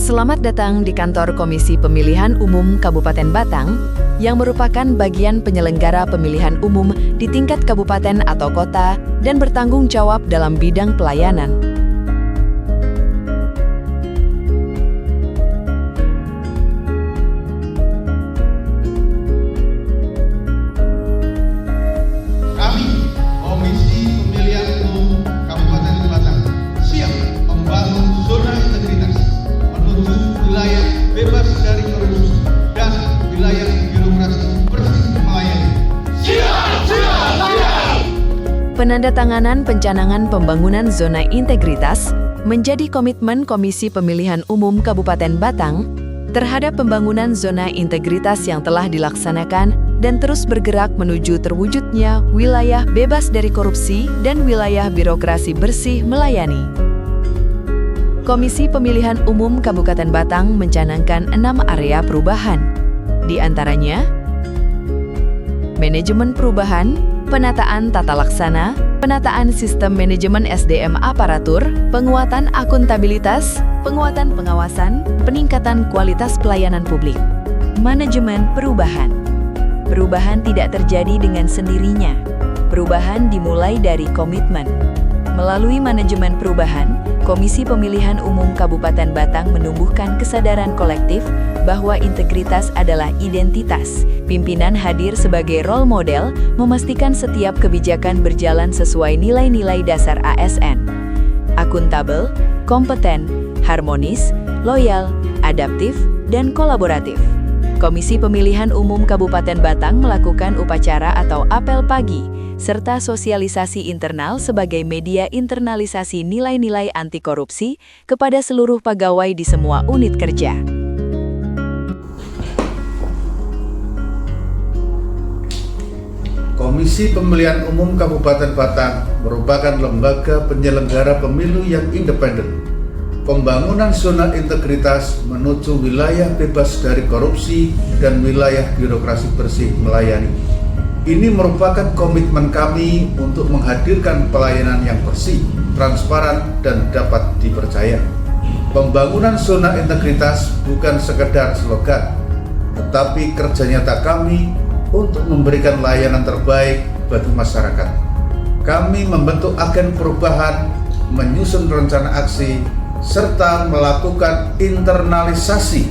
Selamat datang di kantor Komisi Pemilihan Umum Kabupaten Batang, yang merupakan bagian penyelenggara pemilihan umum di tingkat kabupaten atau kota dan bertanggung jawab dalam bidang pelayanan. Kami, Komisi Pemilihan Umum Kabupaten Batang, siap membangun zona integritas menuju wilayah bebas dari korupsi dan wilayah birokrasi bersih melayani. Penandatanganan pencanangan pembangunan zona integritas menjadi komitmen Komisi Pemilihan Umum Kabupaten Batang terhadap pembangunan zona integritas yang telah dilaksanakan dan terus bergerak menuju terwujudnya wilayah bebas dari korupsi dan wilayah birokrasi bersih melayani. Komisi Pemilihan Umum Kabupaten Batang mencanangkan 6 area perubahan, di antaranya manajemen perubahan, penataan tata laksana, penataan sistem manajemen SDM aparatur, penguatan akuntabilitas, penguatan pengawasan, peningkatan kualitas pelayanan publik. Manajemen perubahan. Perubahan tidak terjadi dengan sendirinya. Perubahan dimulai dari komitmen. Melalui manajemen perubahan, Komisi Pemilihan Umum Kabupaten Batang menumbuhkan kesadaran kolektif bahwa integritas adalah identitas. Pimpinan hadir sebagai role model, memastikan setiap kebijakan berjalan sesuai nilai-nilai dasar ASN. Akuntabel, kompeten, harmonis, loyal, adaptif, dan kolaboratif. Komisi Pemilihan Umum Kabupaten Batang melakukan upacara atau apel pagi, serta sosialisasi internal sebagai media internalisasi nilai-nilai anti korupsi kepada seluruh pegawai di semua unit kerja. Komisi Pemilihan Umum Kabupaten Batang merupakan lembaga penyelenggara pemilu yang independen. Pembangunan zona integritas menuju wilayah bebas dari korupsi dan wilayah birokrasi bersih melayani. Ini merupakan komitmen kami untuk menghadirkan pelayanan yang bersih, transparan, dan dapat dipercaya. Pembangunan zona integritas bukan sekedar slogan, tetapi kerja nyata kami untuk memberikan layanan terbaik bagi masyarakat. Kami membentuk agen perubahan, menyusun rencana aksi, serta melakukan internalisasi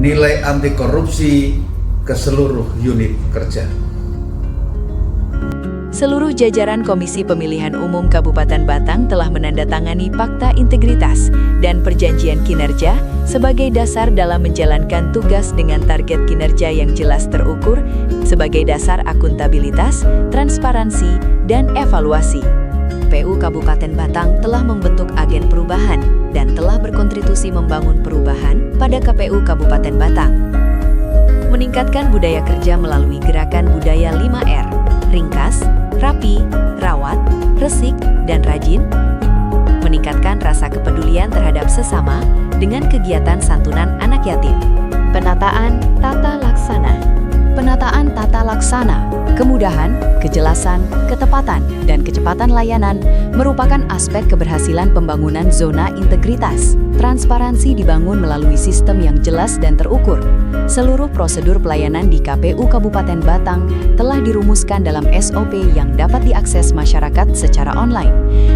nilai anti korupsi ke seluruh unit kerja. Seluruh jajaran Komisi Pemilihan Umum Kabupaten Batang telah menandatangani Fakta Integritas dan Perjanjian Kinerja sebagai dasar dalam menjalankan tugas dengan target kinerja yang jelas terukur sebagai dasar akuntabilitas, transparansi, dan evaluasi. KPU Kabupaten Batang telah membentuk agen perubahan dan telah berkontribusi membangun perubahan pada KPU Kabupaten Batang. Meningkatkan budaya kerja melalui gerakan budaya 5R, ringkas, rapi, rawat, resik, dan rajin. Meningkatkan rasa kepedulian terhadap sesama dengan kegiatan santunan anak yatim. Penataan tata laksana. Penataan tata laksana, kemudahan, kejelasan, ketepatan, dan kecepatan layanan merupakan aspek keberhasilan pembangunan zona integritas. Transparansi dibangun melalui sistem yang jelas dan terukur. Seluruh prosedur pelayanan di KPU Kabupaten Batang telah dirumuskan dalam SOP yang dapat diakses masyarakat secara online,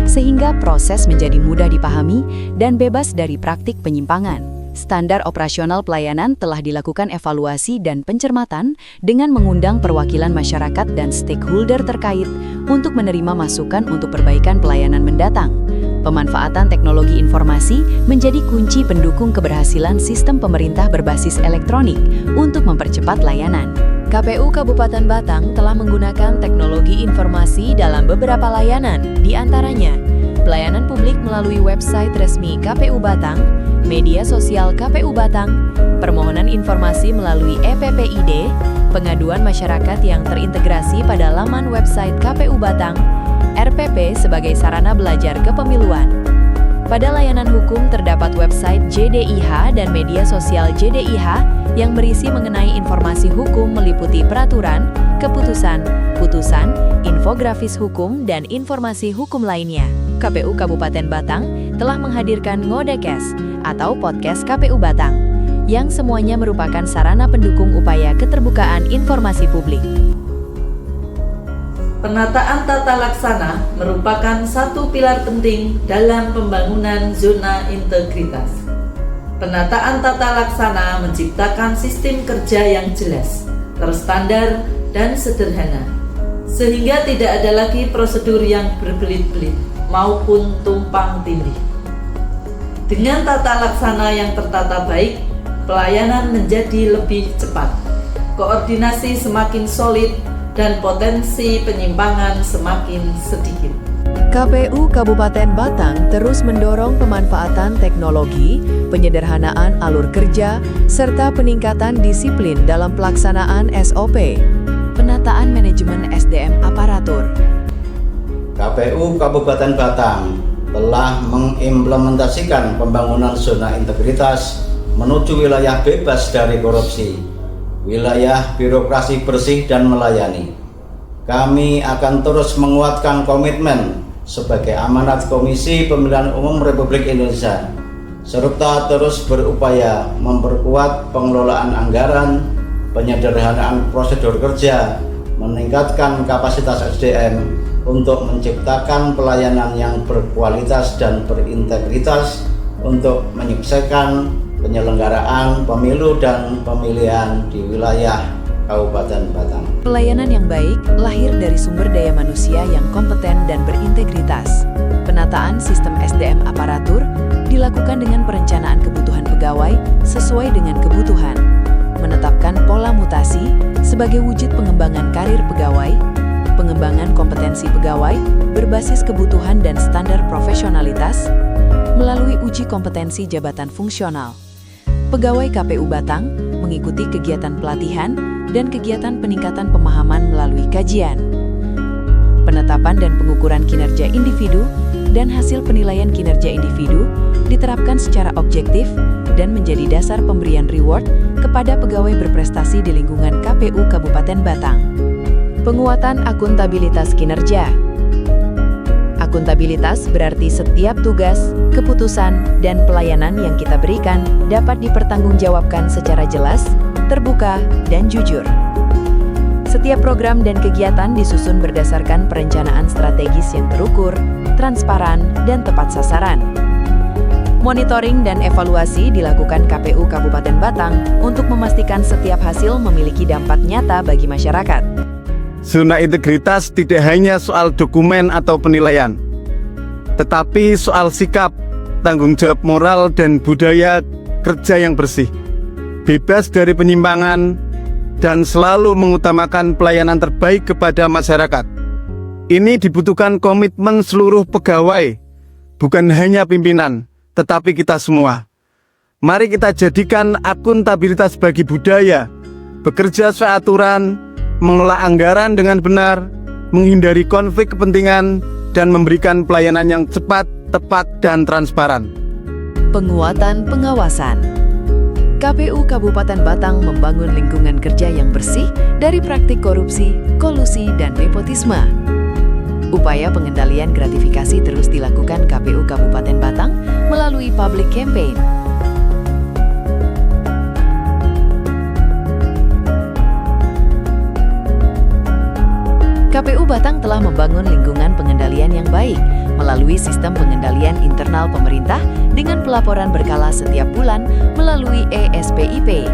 sehingga proses menjadi mudah dipahami dan bebas dari praktik penyimpangan. Standar operasional pelayanan telah dilakukan evaluasi dan pencermatan dengan mengundang perwakilan masyarakat dan stakeholder terkait untuk menerima masukan untuk perbaikan pelayanan mendatang. Pemanfaatan teknologi informasi menjadi kunci pendukung keberhasilan sistem pemerintah berbasis elektronik untuk mempercepat layanan. KPU Kabupaten Batang telah menggunakan teknologi informasi dalam beberapa layanan, di antaranya pelayanan publik melalui website resmi KPU Batang, media sosial KPU Batang, permohonan informasi melalui EPPID, pengaduan masyarakat yang terintegrasi pada laman website KPU Batang, RPP sebagai sarana belajar kepemiluan. Pada layanan hukum terdapat website JDIH dan media sosial JDIH yang berisi mengenai informasi hukum meliputi peraturan, keputusan, putusan, infografis hukum, dan informasi hukum lainnya. KPU Kabupaten Batang telah menghadirkan Ngodekes atau Podcast KPU Batang, yang semuanya merupakan sarana pendukung upaya keterbukaan informasi publik. Penataan tata laksana merupakan satu pilar penting dalam pembangunan zona integritas. Penataan tata laksana menciptakan sistem kerja yang jelas, terstandar, dan sederhana, sehingga tidak ada lagi prosedur yang berbelit-belit maupun tumpang tindih. Dengan tata laksana yang tertata baik, pelayanan menjadi lebih cepat, koordinasi semakin solid, dan potensi penyimpangan semakin sedikit. KPU Kabupaten Batang terus mendorong pemanfaatan teknologi, penyederhanaan alur kerja, serta peningkatan disiplin dalam pelaksanaan SOP, penataan manajemen SDM aparatur. KPU Kabupaten Batang telah mengimplementasikan pembangunan zona integritas menuju wilayah bebas dari korupsi, wilayah birokrasi bersih dan melayani. Kami akan terus menguatkan komitmen sebagai amanat Komisi Pemilihan Umum Republik Indonesia, serta terus berupaya memperkuat pengelolaan anggaran, penyederhanaan prosedur kerja, meningkatkan kapasitas SDM untuk menciptakan pelayanan yang berkualitas dan berintegritas untuk menyukseskan penyelenggaraan pemilu dan pemilihan di wilayah Kabupaten Batang. Pelayanan yang baik lahir dari sumber daya manusia yang kompeten dan berintegritas. Penataan sistem SDM aparatur dilakukan dengan perencanaan kebutuhan pegawai sesuai dengan kebutuhan, menetapkan pola mutasi sebagai wujud pengembangan karir pegawai, pengembangan kompetensi pegawai berbasis kebutuhan dan standar profesionalitas melalui uji kompetensi jabatan fungsional. Pegawai KPU Batang mengikuti kegiatan pelatihan dan kegiatan peningkatan pemahaman melalui kajian, penetapan dan pengukuran kinerja individu, dan hasil penilaian kinerja individu diterapkan secara objektif dan menjadi dasar pemberian reward kepada pegawai berprestasi di lingkungan KPU Kabupaten Batang. Penguatan akuntabilitas kinerja. Akuntabilitas berarti setiap tugas, keputusan, dan pelayanan yang kita berikan dapat dipertanggungjawabkan secara jelas, terbuka, dan jujur. Setiap program dan kegiatan disusun berdasarkan perencanaan strategis yang terukur, transparan, dan tepat sasaran. Monitoring dan evaluasi dilakukan KPU Kabupaten Batang untuk memastikan setiap hasil memiliki dampak nyata bagi masyarakat. Zona integritas tidak hanya soal dokumen atau penilaian, tetapi soal sikap, tanggung jawab moral, dan budaya kerja yang bersih, bebas dari penyimpangan, dan selalu mengutamakan pelayanan terbaik kepada masyarakat. Ini dibutuhkan komitmen seluruh pegawai, bukan hanya pimpinan, tetapi kita semua. Mari kita jadikan akuntabilitas sebagai budaya, bekerja sesuai aturan, mengelola anggaran dengan benar, menghindari konflik kepentingan, dan memberikan pelayanan yang cepat, tepat, dan transparan. Penguatan pengawasan. KPU Kabupaten Batang membangun lingkungan kerja yang bersih dari praktik korupsi, kolusi, dan nepotisme. Upaya pengendalian gratifikasi terus dilakukan KPU Kabupaten Batang melalui public campaign. KPU Batang telah membangun lingkungan pengendalian yang baik melalui sistem pengendalian internal pemerintah dengan pelaporan berkala setiap bulan melalui ESPIP.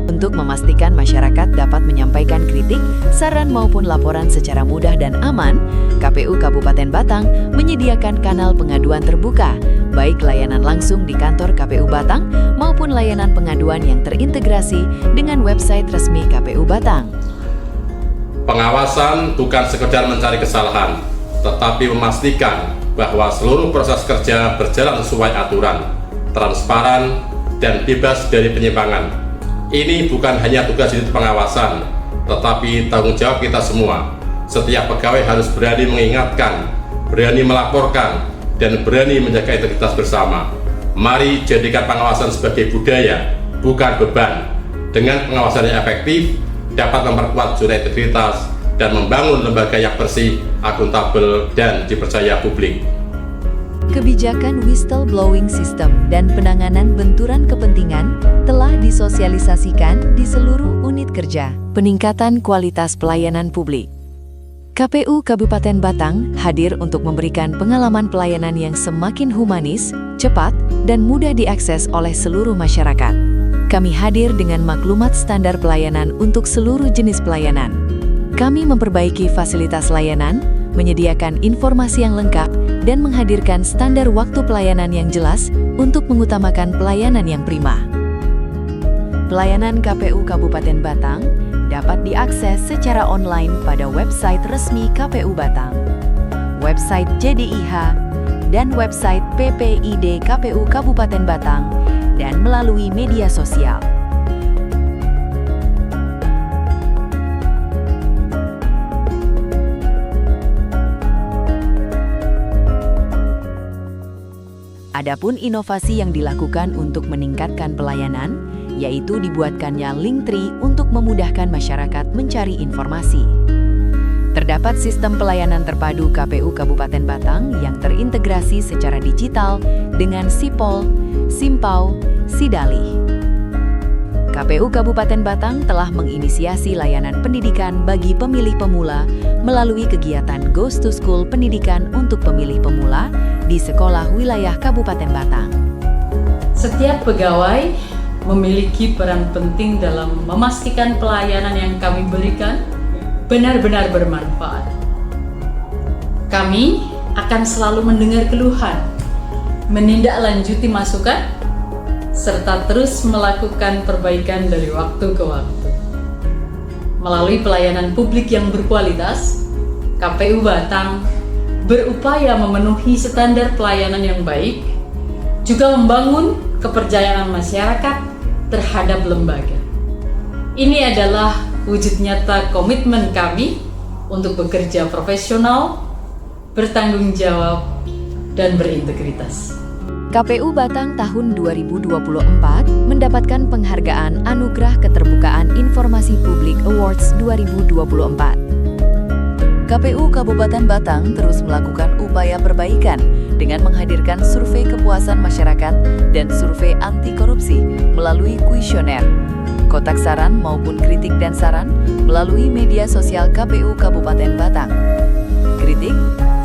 Untuk memastikan masyarakat dapat menyampaikan kritik, saran maupun laporan secara mudah dan aman, KPU Kabupaten Batang menyediakan kanal pengaduan terbuka, baik layanan langsung di kantor KPU Batang maupun layanan pengaduan yang terintegrasi dengan website resmi KPU Batang. Pengawasan bukan sekedar mencari kesalahan, tetapi memastikan bahwa seluruh proses kerja berjalan sesuai aturan, transparan, dan bebas dari penyimpangan. Ini bukan hanya tugas unit pengawasan, tetapi tanggung jawab kita semua. Setiap pegawai harus berani mengingatkan, berani melaporkan, dan berani menjaga integritas bersama. Mari jadikan pengawasan sebagai budaya, bukan beban. Dengan pengawasan yang efektif, dapat memperkuat zona integritas dan membangun lembaga yang bersih, akuntabel, dan dipercaya publik. Kebijakan whistleblowing system dan penanganan benturan kepentingan telah disosialisasikan di seluruh unit kerja. Peningkatan kualitas pelayanan publik. KPU Kabupaten Batang hadir untuk memberikan pengalaman pelayanan yang semakin humanis, cepat, dan mudah diakses oleh seluruh masyarakat. Kami hadir dengan maklumat standar pelayanan untuk seluruh jenis pelayanan. Kami memperbaiki fasilitas layanan, menyediakan informasi yang lengkap, dan menghadirkan standar waktu pelayanan yang jelas untuk mengutamakan pelayanan yang prima. Pelayanan KPU Kabupaten Batang dapat diakses secara online pada website resmi KPU Batang, website JDIH, dan website PPID KPU Kabupaten Batang, dan melalui media sosial. Adapun inovasi yang dilakukan untuk meningkatkan pelayanan, yaitu dibuatkannya Linktree untuk memudahkan masyarakat mencari informasi. Terdapat sistem pelayanan terpadu KPU Kabupaten Batang yang terintegrasi secara digital dengan Sipol, Simpau, Sidalih. KPU Kabupaten Batang telah menginisiasi layanan pendidikan bagi pemilih pemula melalui kegiatan Goes to School pendidikan untuk pemilih pemula di sekolah wilayah Kabupaten Batang. Setiap pegawai memiliki peran penting dalam memastikan pelayanan yang kami berikan benar-benar bermanfaat. Kami akan selalu mendengar keluhan, menindaklanjuti masukan, serta terus melakukan perbaikan dari waktu ke waktu. Melalui pelayanan publik yang berkualitas, KPU Batang berupaya memenuhi standar pelayanan yang baik, juga membangun kepercayaan masyarakat terhadap lembaga. Ini adalah wujud nyata komitmen kami untuk bekerja profesional, bertanggung jawab, dan berintegritas. KPU Batang tahun 2024 mendapatkan penghargaan Anugerah Keterbukaan Informasi Publik Awards 2024. KPU Kabupaten Batang terus melakukan upaya perbaikan dengan menghadirkan survei kepuasan masyarakat dan survei anti korupsi melalui kuesioner, kotak saran maupun kritik dan saran melalui media sosial KPU Kabupaten Batang. Kritik,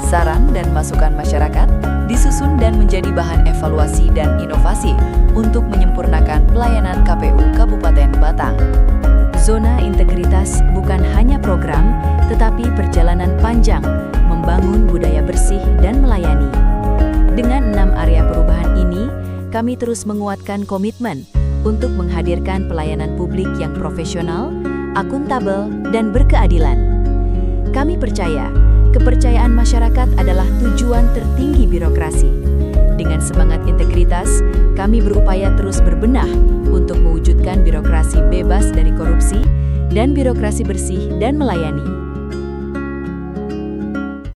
saran, dan masukan masyarakat disusun dan menjadi bahan evaluasi dan inovasi untuk menyempurnakan pelayanan KPU Kabupaten Batang. Zona integritas bukan hanya program, tetapi perjalanan panjang membangun budaya bersih dan melayani. Dengan 6 area perubahan ini, kami terus menguatkan komitmen untuk menghadirkan pelayanan publik yang profesional, akuntabel, dan berkeadilan. Kami percaya, kepercayaan masyarakat adalah tujuan tertinggi birokrasi. Dengan semangat integritas, kami berupaya terus berbenah untuk mewujudkan birokrasi bebas dari korupsi dan birokrasi bersih dan melayani.